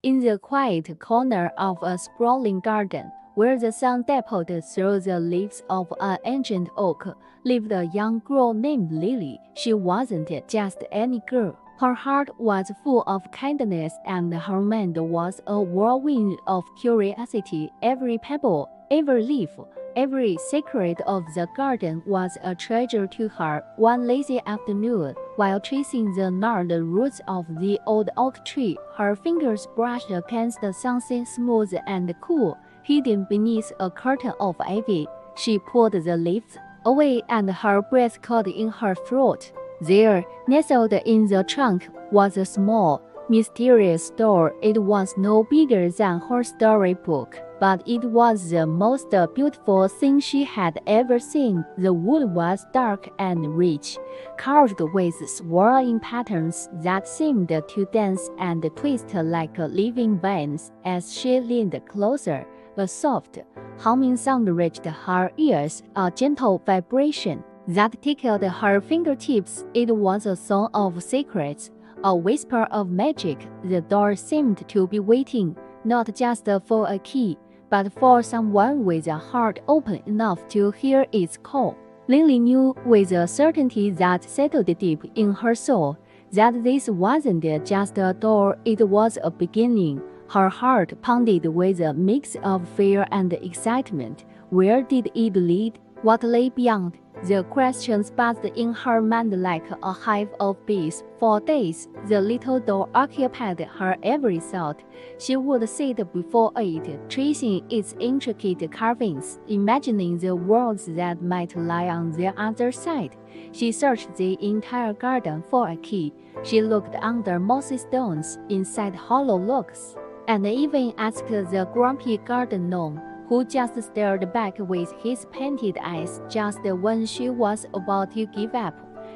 In the quiet corner of a sprawling garden, where the sun dappled through the leaves of an ancient oak, lived a young girl named Lily. She wasn't just any girl. Her heart was full of kindness, and her mind was a whirlwind of curiosity. Every pebble, every leaf, every secret of the garden was a treasure to her. One lazy afternoon, while tracing the gnarled roots of the old oak tree, her fingers brushed against something smooth and cool, hidden beneath a curtain of ivy. She pulled the leaves away, and her breath caught in her throat. There, nestled in the trunk, was a small, mysterious door. It was no bigger than her storybook, but it was the most beautiful thing she had ever seen. The wood was dark and rich, carved with swirling patterns that seemed to dance and twist like living veins. As she leaned closer, a soft, humming sound reached her ears, a gentle vibration that tickled her fingertips. It was a song of secrets, a whisper of magic. The door seemed to be waiting, not just for a key, but for someone with a heart open enough to hear its call. Lily knew with a certainty that settled deep in her soul that this wasn't just a door, it was a beginning. Her heart pounded with a mix of fear and excitement. Where did it lead? What lay beyond? The questions buzzed in her mind like a hive of bees. For days, the little door occupied her every thought. She would sit before it, tracing its intricate carvings, imagining the worlds that might lie on the other side. She searched the entire garden for a key. She looked under mossy stones, inside hollow logs, and even asked the grumpy garden gnome, who just stared back with his painted eyes. Just when she was about to give up,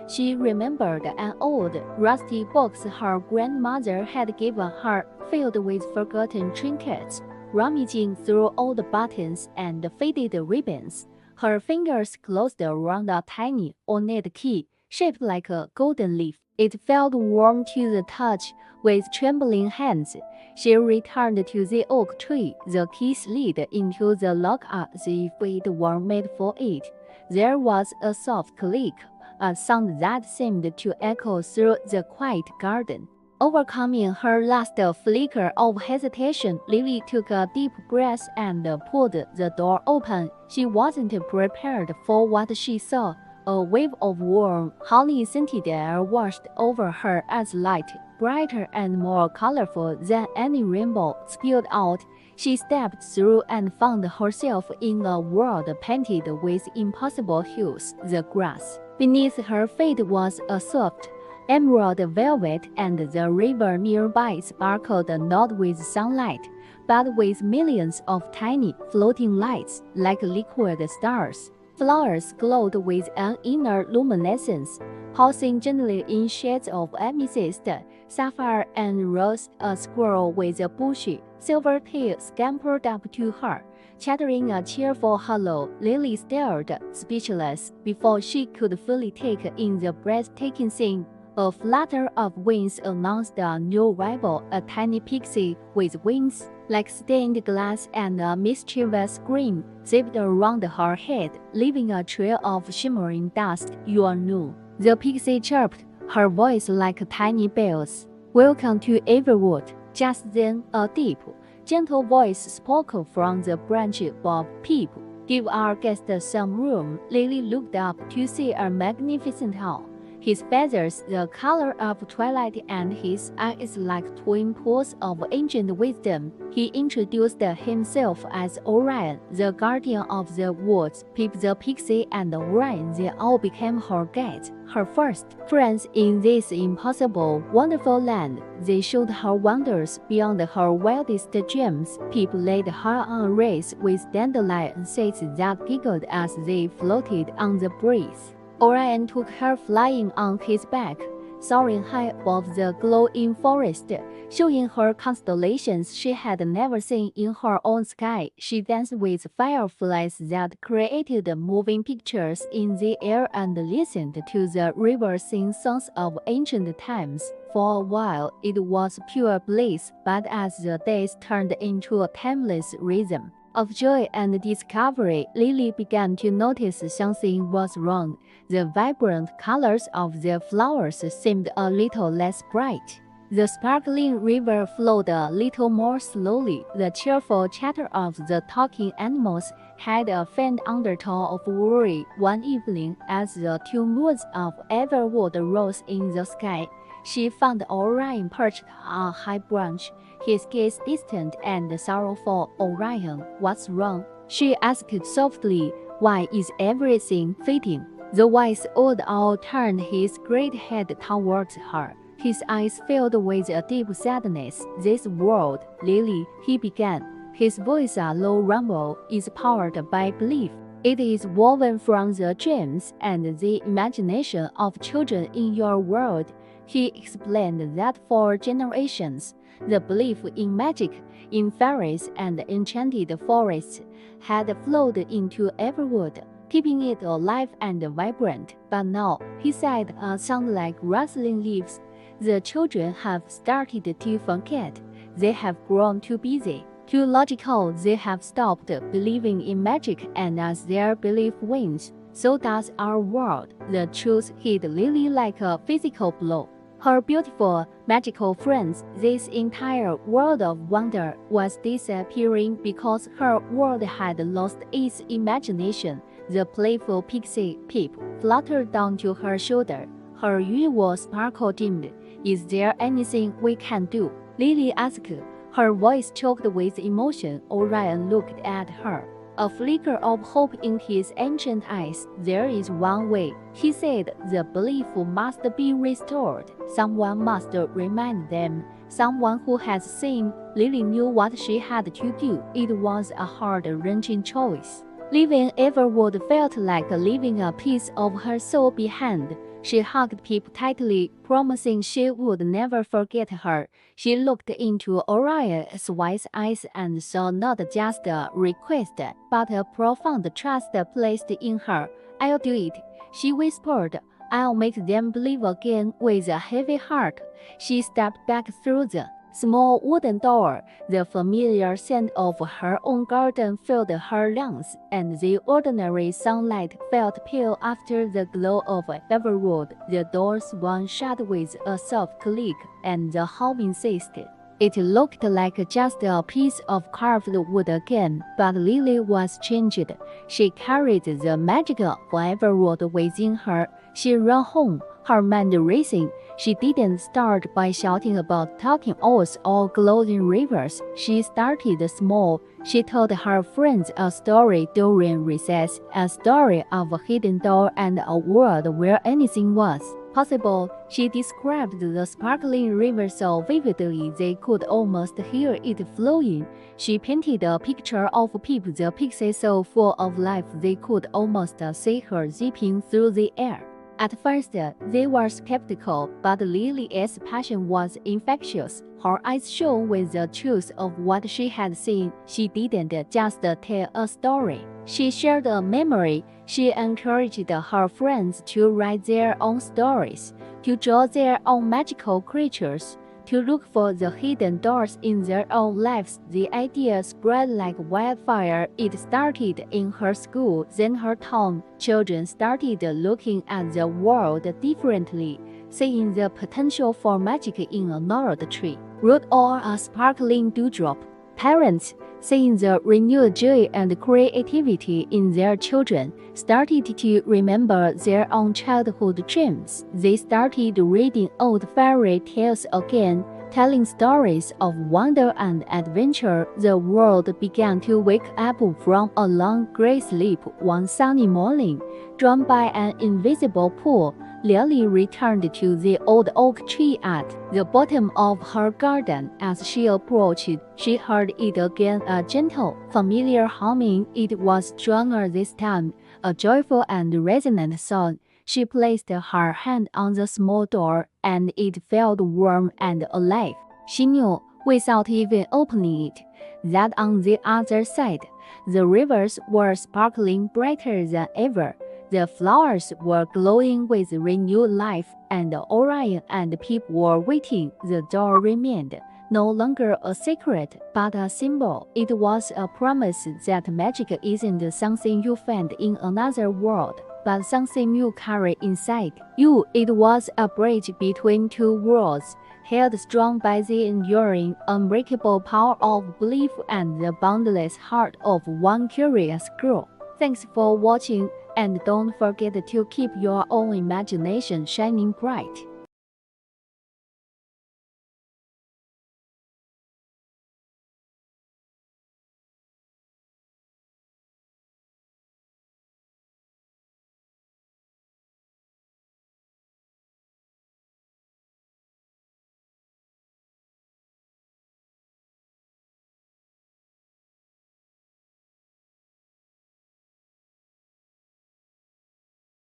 she remembered an old, rusty box her grandmother had given her, filled with forgotten trinkets. Rummaging through old buttons and faded ribbons, her fingers closed around a tiny, ornate key, shaped like a golden leaf. It felt warm to the touch. With trembling hands, she returned to the oak tree. The key slid into the lock as if it were made for it. There was a soft click, a sound that seemed to echo through the quiet garden. Overcoming her last flicker of hesitation, Lily took a deep breath and pulled the door open. She wasn't prepared for what she saw. A wave of warm, honey-scented air washed over her as light, brighter and more colorful than any rainbow, spilled out. She stepped through and found herself in a world painted with impossible hues. The grass beneath her feet was a soft, emerald velvet, and the river nearby sparkled not with sunlight, but with millions of tiny, floating lights like liquid stars. Flowers glowed with an inner luminescence, pulsing gently in shades of amethyst, sapphire, and rose. A squirrel with a bushy, silver tail scampered up to her, chattering a cheerful hello. Lily stared, speechless, before she could fully take in the breathtaking scene. A flutter of wings announced a new arrival, a tiny pixie with wings like stained glass and a mischievous grin zipped around her head, leaving a trail of shimmering dust. "You are new," the pixie chirped, her voice like tiny bells. "Welcome to Everwood." Just then, a deep, gentle voice spoke from the branch above. "Pip, give our guest some room." Lily looked up to see a magnificent owl, his feathers the color of twilight and his eyes like twin pools of ancient wisdom. He introduced himself as Orion, the guardian of the woods. Pip the pixie and Orion the owl became her guides, her first friends in this impossible, wonderful land. They showed her wonders beyond her wildest dreams. Pip led her on a race with dandelion seeds that giggled as they floated on the breeze. Orion took her flying on his back, soaring high above the glowing forest, showing her constellations she had never seen in her own sky. She danced with fireflies that created moving pictures in the air and listened to the river sing songs of ancient times. For a while, it was pure bliss, but as the days turned into a timeless rhythm of joy and discovery, Lily began to notice something was wrong. The vibrant colors of the flowers seemed a little less bright. The sparkling river flowed a little more slowly. The cheerful chatter of the talking animals had a faint undertone of worry. One evening, as the two moons of Everwood rose in the sky, she found Orion perched on a high branch, his gaze distant and sorrowful. "Orion, what's wrong?" she asked softly. "Why is everything fading?" The wise old owl turned his great head towards her. His eyes filled with a deep sadness. "This world, Lily," he began, his voice a low rumble, "is powered by belief. It is woven from the dreams and the imagination of children in your world." He explained that for generations, the belief in magic, in fairies and enchanted forests had flowed into Everwood, keeping it alive and vibrant. But now, he said, a sound like rustling leaves, the children have started to forget. They have grown too busy, too logical. They have stopped believing in magic, and as their belief wanes, so does our world. The truth hit Lily like a physical blow. Her beautiful, magical friends, this entire world of wonder, was disappearing because her world had lost its imagination. The playful pixie Pip fluttered down to her shoulder. Her usual sparkle dimmed. "Is there anything we can do?" Lily asked, her voice choked with emotion. Orion looked at her, a flicker of hope in his ancient eyes. "There is one way," he said. "The belief must be restored. Someone must remind them. Someone who has seen." Lily knew what she had to do. It was a heart-wrenching choice. Leaving Everwood felt like leaving a piece of her soul behind. She hugged Pip tightly, promising she would never forget her. She looked into Orion's wise eyes and saw not just a request, but a profound trust placed in her. "I'll do it," she whispered. "I'll make them believe again." With a heavy heart, she stepped back through the small wooden door. The familiar scent of her own garden filled her lungs, and the ordinary sunlight felt pale after the glow of Everwood. The door swung shut with a soft click, and the humming ceased. It looked like just a piece of carved wood again, but Lily was changed. She carried the magic of Everwood within her. She ran home, her mind racing. She didn't start by shouting about talking owls or glowing rivers. She started small. She told her friends a story during recess, a story of a hidden door and a world where anything was possible. She described the sparkling river so vividly they could almost hear it flowing. She painted a picture of Pip the pixie so full of life they could almost see her zipping through the air. At first, they were skeptical, but Lily's passion was infectious. Her eyes shone with the truth of what she had seen. She didn't just tell a story. She shared a memory. She encouraged her friends to write their own stories, to draw their own magical creatures, to look for the hidden doors in their own lives. The idea spread like wildfire. It started in her school, then her town. Children started looking at the world differently, seeing the potential for magic in a gnarled tree, root or a sparkling dewdrop. Parents, seeing the renewed joy and creativity in their children, started to remember their own childhood dreams. They started reading old fairy tales again, telling stories of wonder and adventure. The world began to wake up from a long gray sleep. One sunny morning, drawn by an invisible pull, Lily returned to the old oak tree at the bottom of her garden. As she approached, she heard it again, a gentle, familiar humming. It was stronger this time, a joyful and resonant song. She placed her hand on the small door, and it felt warm and alive. She knew, without even opening it, that on the other side, the rivers were sparkling brighter than ever. The flowers were glowing with renewed life, and Orion and Pip were waiting. The door remained no longer a secret, but a symbol. It was a promise that magic isn't something you find in another world, but something you carry inside you. It was a bridge between two worlds, held strong by the enduring, unbreakable power of belief and the boundless heart of one curious girl. Thanks for watching, and don't forget to keep your own imagination shining bright.